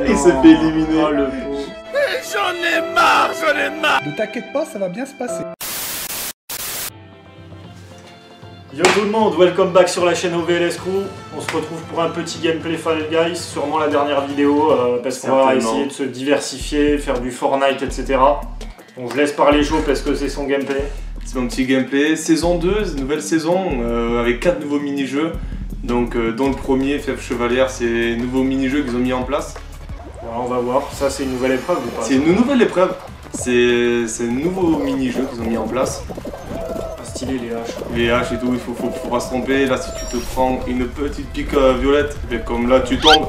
Il s'est fait éliminer. Oh le pauvre. J'en ai marre. Ne t'inquiète pas, ça va bien se passer. Yo tout le monde, welcome back sur la chaîne OVLS Crew. On se retrouve pour un petit gameplay Fall Guys, sûrement la dernière vidéo, parce qu'on va essayer de se diversifier, faire du Fortnite, etc. Donc je laisse parler Joe parce que c'est son gameplay. C'est mon petit gameplay. Saison 2, nouvelle saison, avec 4 nouveaux mini-jeux. Donc dont le premier, Fève Chevalière, c'est nouveau mini-jeu qu'ils ont mis en place. Voilà, on va voir. Ça c'est une nouvelle épreuve ou pas? C'est une nouvelle épreuve. C'est un nouveau mini-jeu qu'ils ont mis en place. Stylé les haches. Les haches et tout, il faut pas se tromper. Là, si tu te prends une petite pique violette, comme là, tu tombes.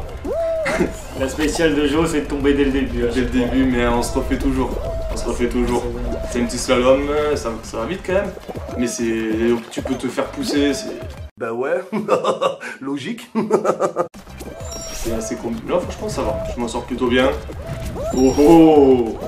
La spéciale de Joe, c'est de tomber dès le début. Dès le début, mais on se refait toujours. On se refait toujours. C'est un petit slalom, ça va vite quand même. Mais tu peux te faire pousser. Bah ouais, logique. C'est assez compliqué. Là, franchement, ça va. Je m'en sors plutôt bien. Oh oh!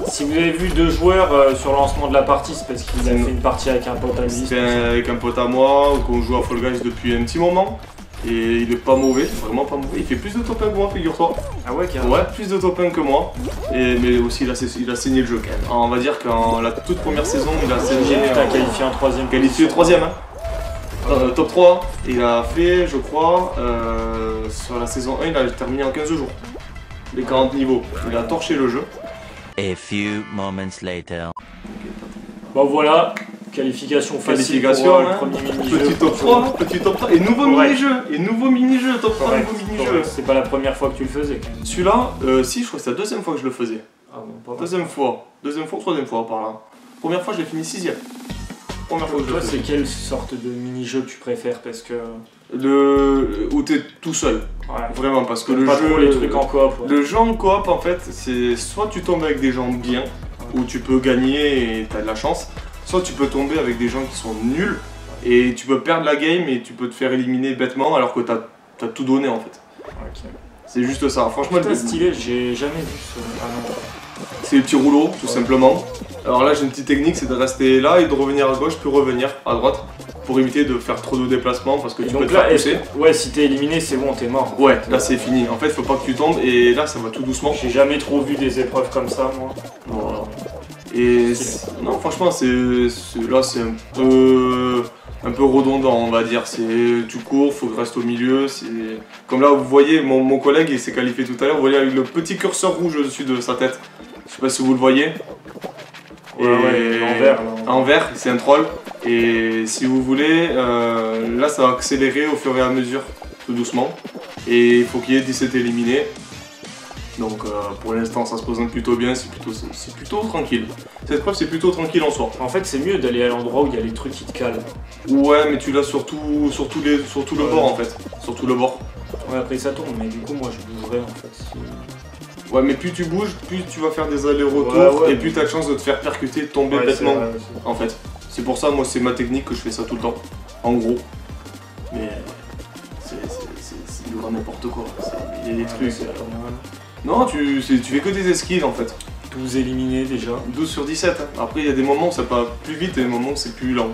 Si vous avez vu deux joueurs sur le lancement de la partie, c'est parce qu'il a fait une partie avec un pote à lui. C'était avec un pote à moi, qu'on joue à Fall Guys depuis un petit moment. Et il est pas mauvais, vraiment pas mauvais. Il fait plus de top 1 que moi, figure-toi. Ah ouais, carrément. Ouais, plus de top 1 que moi. Mais aussi, il a saigné le jeu quand même. Alors, on va dire qu'en la toute première saison, il a saigné. Il a qualifié en 3ème. Qualifié 3ème, hein. Top 3. Il a fait, je crois, sur la saison 1, il a terminé en 15 jours. Les 40 niveaux. Il a torché le jeu. A few moments later. Bon voilà, qualification facile pour hein. le premier mini-jeu. Petit top 3, petit top 3, et nouveau mini-jeu, top 3, nouveau mini-jeu. C'est pas la première fois que tu le faisais. Celui-là, si, je crois que c'est la deuxième fois que je le faisais. Ah bon, pas deuxième fois, troisième fois par là. Première fois, je l'ai fini 6ème. Première fois que je le faisais. Toi, c'est quelle sorte de mini-jeu que tu préfères? Parce que... où t'es tout seul. Ouais. Vraiment, parce que le pas jeu... trop les trucs en coop. Ouais. Le jeu en coop, en fait, c'est soit tu tombes avec des gens bien, où tu peux gagner et t'as de la chance, soit tu peux tomber avec des gens qui sont nuls, et tu peux perdre la game et tu peux te faire éliminer bêtement alors que t'as tout donné en fait. Okay. C'est juste ça, franchement. C'est stylé, j'ai jamais vu ce... Ah non. C'est les petits rouleaux, tout simplement. Alors là, j'ai une petite technique, c'est de rester là et de revenir à gauche, puis revenir à droite, pour éviter de faire trop de déplacements parce que tu peux te faire pousser. Ouais, si t'es éliminé, c'est bon, t'es mort. Ouais, là c'est fini. En fait, faut pas que tu tombes et là, ça va tout doucement. J'ai jamais trop vu des épreuves comme ça, moi. Voilà. Et non, franchement, là, c'est un peu redondant, on va dire. Tu cours, faut que reste au milieu. Comme là, vous voyez, mon collègue, il s'est qualifié tout à l'heure. Vous voyez avec le petit curseur rouge au-dessus de sa tête. Je sais pas si vous le voyez. Ouais, en vert, c'est un troll. Et si vous voulez, là, ça va accélérer au fur et à mesure, tout doucement. Et il faut qu'il y ait 17 éliminés. Donc pour l'instant ça se présente plutôt bien, c'est plutôt tranquille. Cette preuve c'est plutôt tranquille en soi. En fait c'est mieux d'aller à l'endroit où il y a les trucs qui te calent. Ouais mais tu l'as sur tout le bord en fait. Sur tout le bord. Ouais après ça tombe mais du coup moi je bougerais en fait. Ouais mais plus tu bouges, plus tu vas faire des allers-retours et plus tu as de chance de te faire percuter, de tomber bêtement en fait. C'est pour ça moi c'est ma technique que je fais ça tout le temps. En gros. Mais c'est du grand n'importe quoi. Il y a des trucs. Non, tu fais que des esquives en fait. 12 éliminés déjà. 12 sur 17. Hein. Après, il y a des moments où ça va plus vite et des moments où c'est plus lent.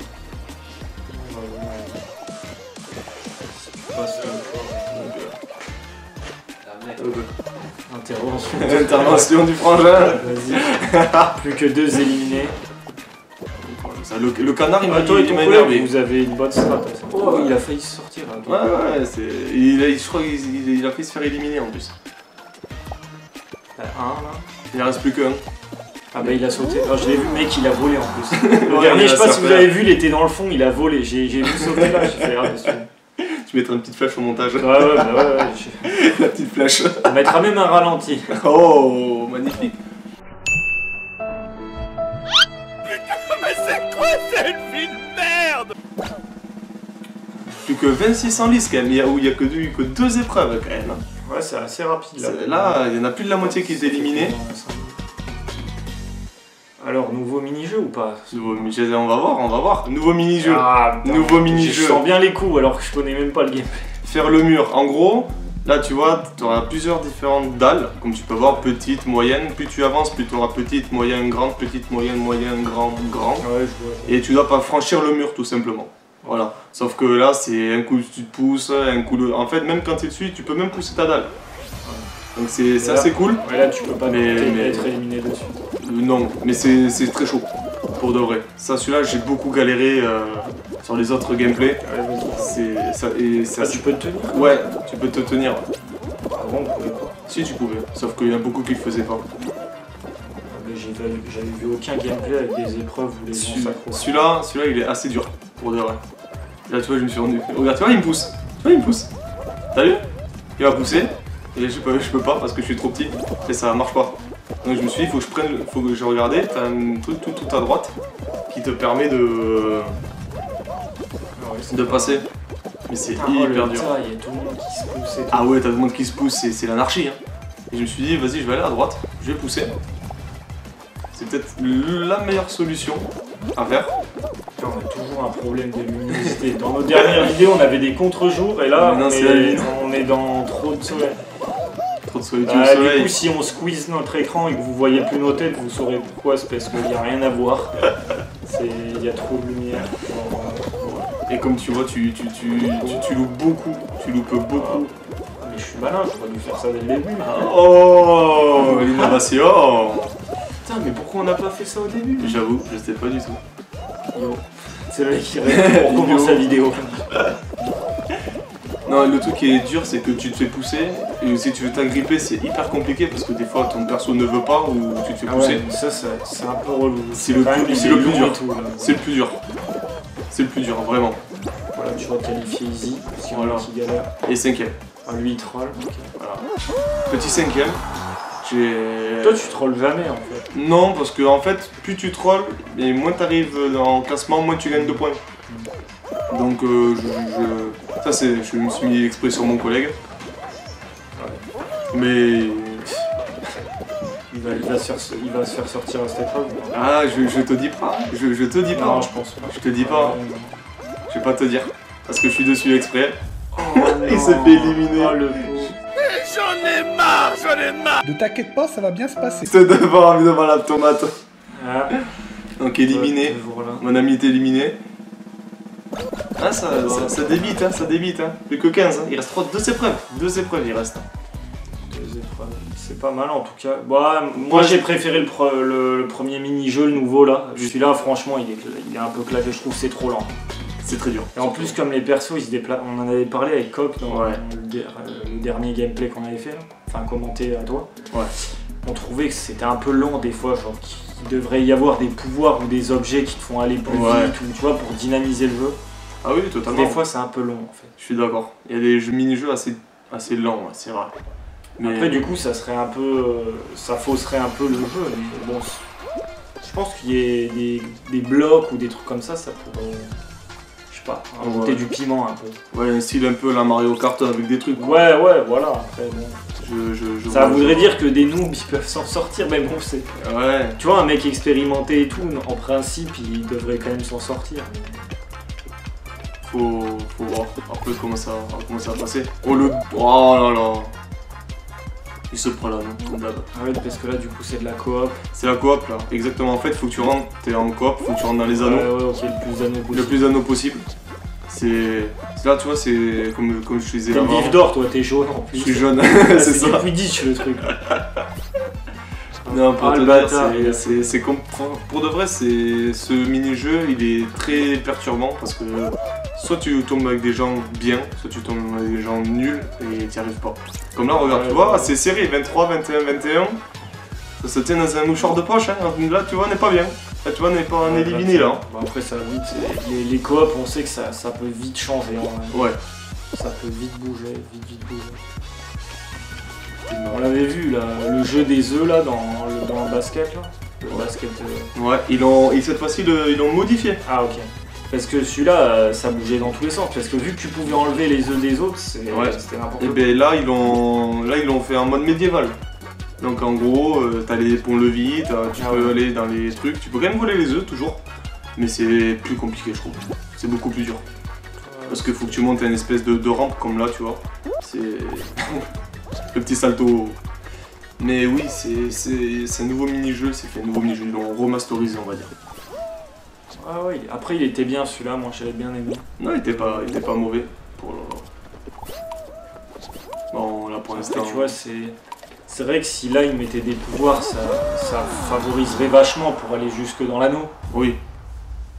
Intervention du frangin. Vas-y. Plus que 2 éliminés. Ça, le canard, il m'a énervé. Vous avez une bonne strat. Oh, il a failli sortir. Hein, ouais, je crois qu'il a failli se faire éliminer en plus. Un là. Il en reste plus qu'un. Ah bah il a sauté. Alors, je l'ai vu, mec, il a volé en plus. Le dernier, je sais pas si vous avez vu, il était dans le fond, il a volé. J'ai vu sauter là, j'ai fait ah, monsieur. Tu mettras une petite flèche au montage. Ouais. La petite flèche. On mettra même un ralenti. Oh, magnifique. Putain, mais c'est quoi cette vie de merde? Plus que 26 en lice quand même, où il n'y a que 2 épreuves quand même. Ouais, c'est assez rapide là. Là, il y en a plus de la moitié qui est éliminée. Alors, nouveau mini-jeu ou pas? On va voir. Nouveau mini-jeu. Ah, nouveau mini-jeu. Je sens bien les coups alors que je connais même pas le gameplay. Faire le mur. En gros, là tu vois, tu auras plusieurs différentes dalles. Comme tu peux voir, petite, moyenne. Plus tu avances, plus tu auras petite, moyenne, grande, petite, moyenne, grand. Ouais, je vois. Et tu dois pas franchir le mur tout simplement. Voilà. Sauf que là, c'est un coup tu te pousses, un coup de... En fait, même quand tu es dessus, tu peux même pousser ta dalle. Donc c'est assez cool. Ouais, là tu peux pas être éliminé dessus. Non, mais c'est très chaud, pour de vrai. Ça, celui-là, j'ai beaucoup galéré sur les autres gameplays. Tu peux te tenir? Ouais, tu peux te tenir. Avant, on pouvait pas. Si, tu pouvais, sauf qu'il y en a beaucoup qui le faisaient pas. J'avais vu aucun gameplay avec des épreuves où les gens s'accrochent. Celui-là, il est assez dur, pour de vrai. Là, tu vois, je me suis rendu. Regarde, tu vois, il me pousse. Tu vois, il me pousse. T'as vu? Il va pousser. Et je peux pas parce que je suis trop petit. Et ça marche pas. Donc je me suis dit, faut que je regardais. T'as un truc tout à droite qui te permet de passer. Mais c'est hyper dur. Il y a tout le monde qui se pousse. Ah ouais, t'as tout le monde qui se pousse, c'est l'anarchie. Hein. Et je me suis dit, vas-y, je vais aller à droite. Je vais pousser. C'est peut-être la meilleure solution à faire. On a toujours un problème de luminosité. Dans nos dernières vidéos, on avait des contre-jours et là, on est dans trop de soleil. Trop de solitude au soleil. Du coup, si on squeeze notre écran et que vous voyez plus nos têtes, vous saurez pourquoi. C'est parce qu'il n'y a rien à voir. Il y a trop de lumière. Et comme tu vois, tu loupes beaucoup. Tu loupes beaucoup. Mais je suis malin, j'aurais dû faire ça dès le début. Oh, l'innovation. Putain, mais pourquoi on n'a pas fait ça au début? J'avoue, je sais pas du tout. C'est le mec qui répond pour commencer la vidéo. Non, le truc qui est dur, c'est que tu te fais pousser, et si tu veux t'agripper, c'est hyper compliqué parce que des fois ton perso ne veut pas ou tu te fais pousser. Ouais, ça, c'est un peu relou. C'est le plus dur. C'est le plus dur. C'est le plus dur, vraiment. Voilà, tu vois, qualifié easy, si voilà. Qui galère. Et 5ème. Ah, lui il troll. Okay. Voilà. Petit 5ème. Toi tu trolls jamais en fait. Non, parce que en fait, plus tu trolls, et moins t'arrives en classement, moins tu gagnes de points. Donc je me suis mis exprès sur mon collègue. Mais il va se faire sortir à cette épreuve. Ah, je te dis pas. Je te dis pas. Non, je pense pas. Je te dis pas. Je vais pas te dire. Parce que je suis dessus exprès. Oh, il s'est fait éliminer. Oh, le pauvre. J'en ai marre. Ne t'inquiète pas, ça va bien se passer. C'est devant la tomate. Ah. Donc éliminé. Mon ami est éliminé. Ah, ça débite, hein, ça débite. Hein. Plus que 15. Hein. Il reste 2 épreuves. 2 épreuves, il reste. 2 épreuves. C'est pas mal en tout cas. Bah, moi j'ai préféré le premier mini-jeu, le nouveau là. Celui-là, franchement, il est un peu claqué. Je trouve que c'est trop lent. C'est très dur. Et en plus, comme les persos, ils se déplacent. On en avait parlé avec Coq dans le dernier gameplay qu'on avait fait, là. Enfin commenté à toi. Ouais. On trouvait que c'était un peu lent des fois, genre qu'il devrait y avoir des pouvoirs ou des objets qui te font aller plus vite, ou tu vois, pour dynamiser le jeu. Ah oui, totalement. Des fois, c'est un peu long en fait. Je suis d'accord. Il y a des mini-jeux assez lents, c'est vrai. Mais après, du coup, ça serait un peu, ça fausserait un peu le jeu. Mais bon, je pense qu'il y ait des blocs ou des trucs comme ça pourrait. Rajouter du piment un peu. Ouais, un style un peu la Mario Kart avec des trucs. Ouais, voilà. Après, bon. Ça voudrait dire que des noobs ils peuvent s'en sortir, mais bon, c'est. Ouais. Tu vois, un mec expérimenté et tout, en principe, il devrait quand même s'en sortir. Faut voir un peu comment ça va passer. Oh là là. Il se prend là, non, comme d'hab. Ah ouais, parce que là, du coup, c'est de la coop. C'est la coop là, exactement. En fait, faut que tu rentres, t'es en coop, faut que tu rentres dans les anneaux. Ouais, ok, le plus d'anneaux possible. C'est là, tu vois, c'est comme je disais là. Comme Vif d'or, toi, t'es jaune en plus. Je suis jaune, c'est ça. C'est Quidditch le truc. Non, pour te dire, c'est pour de vrai, ce mini-jeu, il est très perturbant parce que soit tu tombes avec des gens bien, soit tu tombes avec des gens nuls et t'y arrives pas. Comme là, regarde, tu vois, c'est serré, 23, 21, 21. Ça se tient dans un mouchoir de poche, hein. Là, tu vois, on n'est pas bien. Là, tu vois, on est éliminé là. Bon, après, ça vite, les coops, on sait que ça peut vite changer. Ouais. Ça peut vite bouger, vite bouger. On l'avait vu là, le jeu des œufs là dans le basket là. Le basket. Ouais, et cette fois-ci ils l'ont modifié. Ah ok. Parce que celui-là, ça bougeait dans tous les sens. Parce que vu que tu pouvais enlever les œufs des autres, c'était n'importe quoi. Et ben là ils l'ont fait en mode médiéval. Donc en gros, t'as les ponts-levis, tu peux aller dans les trucs, tu peux quand même voler les œufs toujours. Mais c'est plus compliqué je trouve. C'est beaucoup plus dur. Parce qu'il faut que tu montes une espèce de rampe comme là, tu vois. C'est. Le petit salto. Mais oui, c'est un nouveau mini-jeu, un nouveau mini-jeu, ils l'ont remasterisé on va dire. Ah oui, après il était bien celui-là, moi j'avais bien aimé. Non, il était pas mauvais. Bon là pour l'instant. Tu vois, c'est. C'est vrai que si là, ils mettaient des pouvoirs, ça favoriserait vachement pour aller jusque dans l'anneau. Oui.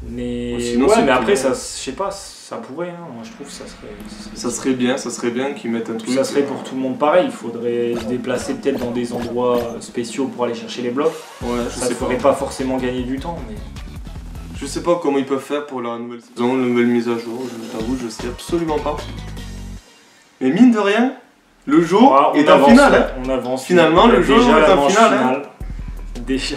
Mais, sinon, ouais, mais après, ça, je sais pas, ça pourrait, hein. Moi je trouve que ça serait bien qu'ils mettent un truc. Ça serait pour tout le monde pareil, il faudrait se déplacer peut-être dans des endroits spéciaux pour aller chercher les blocs. Ouais, ça ne ferait pas forcément gagner du temps, mais... Je sais pas comment ils peuvent faire pour la nouvelle saison, la nouvelle mise à jour, je t'avoue, je sais absolument pas. Mais mine de rien, le jour est en finale. Hein. On avance. Finalement, le jour est en finale. Hein. Déjà,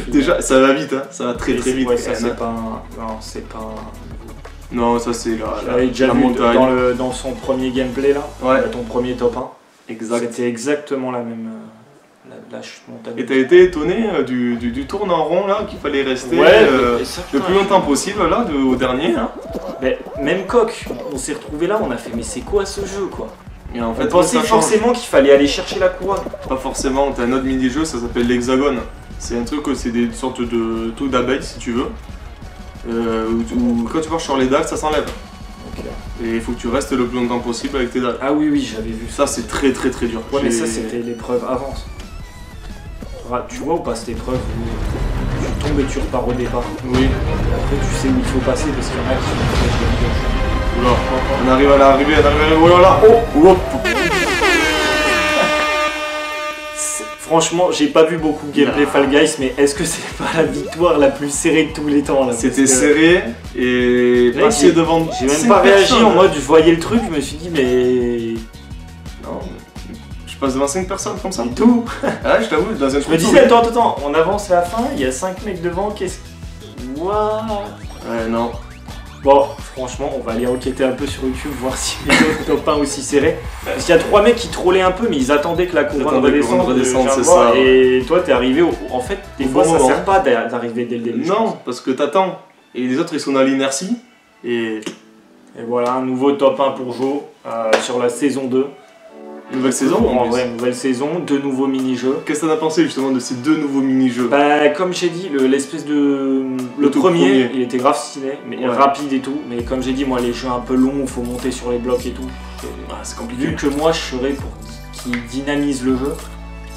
déjà, ça va vite, hein. Ça va très vite. Ouais, ça c'est pas un... Non, c'est pas un... Non, ça c'est la montagne. Dans son premier gameplay là, ouais. Ton premier top 1. Exact. C'était exactement la même... La chute montagne. Et t'as été étonné du tourne en rond là, qu'il fallait rester le plus longtemps possible là, au dernier. Hein. Mais même Coq, on s'est retrouvé là, on a fait mais c'est quoi ce jeu quoi? Et en fait, on pensait forcément qu'il fallait aller chercher la couronne. Pas forcément, t'as un autre mini-jeu, ça s'appelle l'hexagone. C'est un truc, c'est des sortes de trucs d'abeilles si tu veux. Où quand tu marches sur les dalles, ça s'enlève. Okay. Et il faut que tu restes le plus longtemps possible avec tes dalles. Ah oui, oui, j'avais vu ça. C'est très dur. Ouais, mais ça c'était l'épreuve avant. Tu vois ou pas cette épreuve où tu tombes et tu repars au départ? Oui. Et après tu sais où il faut passer parce qu'il y en a qui sont oula, on arrive à l'arrivée, oh là là, oh. Franchement, j'ai pas vu beaucoup de gameplay Fall Guys, mais est-ce que c'est pas la victoire la plus serrée de tous les temps là? C'était serré et passé devant. J'ai même pas réagi en mode je voyais le truc, je me suis dit mais... Non. Je passe devant 5 personnes comme ça. Et tout. Ah, je t'avoue, dans un Je me disais, attends, on avance à la fin, il y a 5 mecs devant, qu'est-ce... What? Ouais, non. Bon, franchement, on va aller enquêter un peu sur YouTube, voir si les autres top 1 aussi serrés. Parce qu'il y a 3 mecs qui trollaient un peu, mais ils attendaient que la couronne redescende, c'est ça. Et toi, t'es arrivé au... En fait, des fois, ça sert pas d'arriver dès le début. Non, parce que t'attends. Et les autres, ils sont dans l'inertie. Et voilà, un nouveau top 1 pour Jo sur la saison 2. Nouvelle saison en vrai, nouvelle saison, 2 nouveaux mini-jeux. Qu'est-ce que t'en as pensé justement de ces 2 nouveaux mini-jeux? Bah, comme j'ai dit, l'espèce de... Le premier, il était grave stylé, mais rapide et tout. Mais comme j'ai dit, moi, les jeux un peu longs, il faut monter sur les blocs et tout. C'est compliqué. Vu que moi, je serais pour qu'il dynamise le jeu,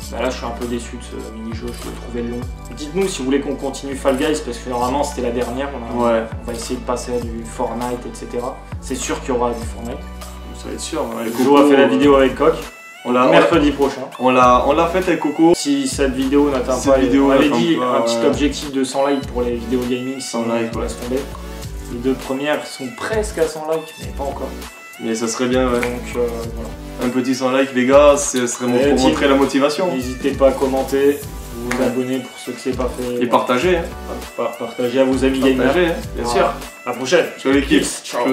bah là, je suis un peu déçu de ce mini-jeu, je le trouvais long. Dites-nous si vous voulez qu'on continue Fall Guys, parce que normalement, c'était la dernière. On va essayer de passer à du Fortnite, etc. C'est sûr qu'il y aura du Fortnite. Ça va être sûr. Coco a fait la vidéo avec Coq. Mercredi prochain. On l'a faite avec Coco. Si cette vidéo n'atteint pas, on avait dit un petit objectif de 100 likes pour les vidéos gaming, 100 likes, laisse tomber. Les 2 premières sont presque à 100 likes, mais pas encore. Mais ça serait bien, ouais. Donc voilà. Un petit 100 likes, les gars, ce serait pour montrer la motivation. N'hésitez pas à commenter, vous abonner pour ceux que c'est pas fait. Et partager. Partagez à vos amis gamers. Bien sûr. À la prochaine. Ciao l'équipe. Ciao.